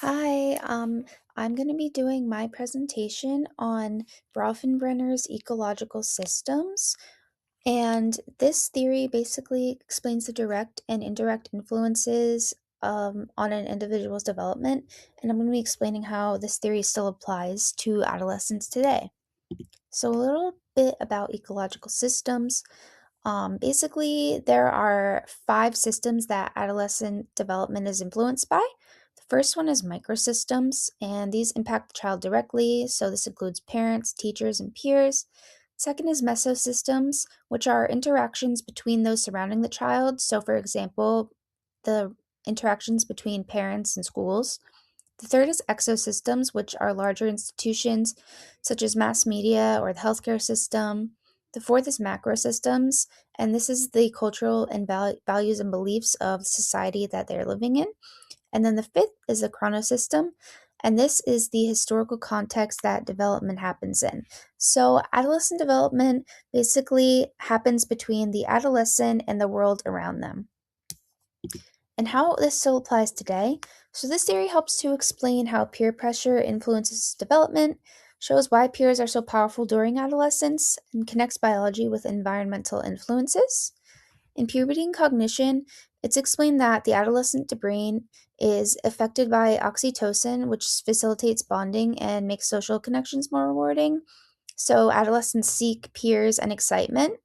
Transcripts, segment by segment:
Hi, I'm going to be doing my presentation on Bronfenbrenner's ecological systems. And this theory basically explains the direct and indirect influences on an individual's development. And I'm going to be explaining how this theory still applies to adolescents today. So, a little bit about ecological systems. Basically, there are five systems that adolescent development is influenced by. The first one is microsystems, and these impact the child directly. So, this includes parents, teachers, and peers. Second is mesosystems, which are interactions between those surrounding the child. So, for example, the interactions between parents and schools. The third is exosystems, which are larger institutions such as mass media or the healthcare system. The fourth is macrosystems, and this is the cultural and values and beliefs of the society that they're living in. And then the fifth is the chronosystem, and this is the historical context that development happens in. So, adolescent development basically happens between the adolescent and the world around them. And how this still applies today. So, this theory helps to explain how peer pressure influences development, shows why peers are so powerful during adolescence, and connects biology with environmental influences. In puberty and cognition, it's explained that the adolescent brain is affected by oxytocin, which facilitates bonding and makes social connections more rewarding. So, adolescents seek peers and excitement.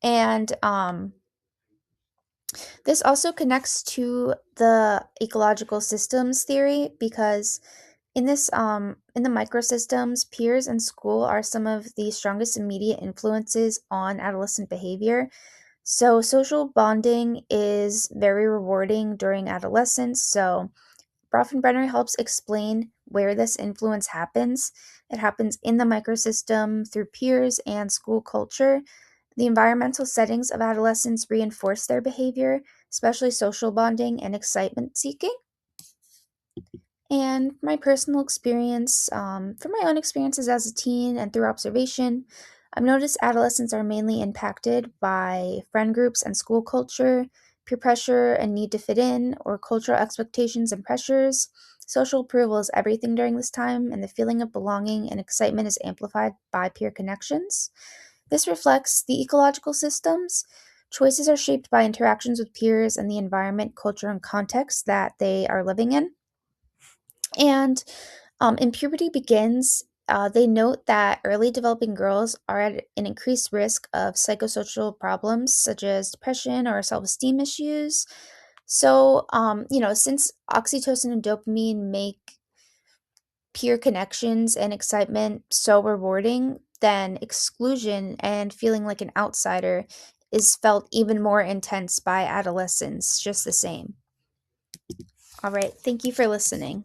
And this also connects to the ecological systems theory because in the microsystems, peers and school are some of the strongest immediate influences on adolescent behavior. So social bonding is very rewarding during adolescence. So Bronfenbrenner helps explain where this influence happens. It happens in the microsystem through peers and school culture. The environmental settings of adolescents reinforce their behavior, especially social bonding and excitement seeking. And my personal experience, from my own experiences as a teen and through observation, I've noticed adolescents are mainly impacted by friend groups and school culture, peer pressure and need to fit in, or cultural expectations and pressures. Social approval is everything during this time, and the feeling of belonging and excitement is amplified by peer connections. This reflects the ecological systems. Choices are shaped by interactions with peers and the environment, culture, and context that they are living in. And in puberty begins, they note that early developing girls are at an increased risk of psychosocial problems such as depression or self esteem issues. So, since oxytocin and dopamine make peer connections and excitement so rewarding, then exclusion and feeling like an outsider is felt even more intense by adolescents, just the same. All right, thank you for listening.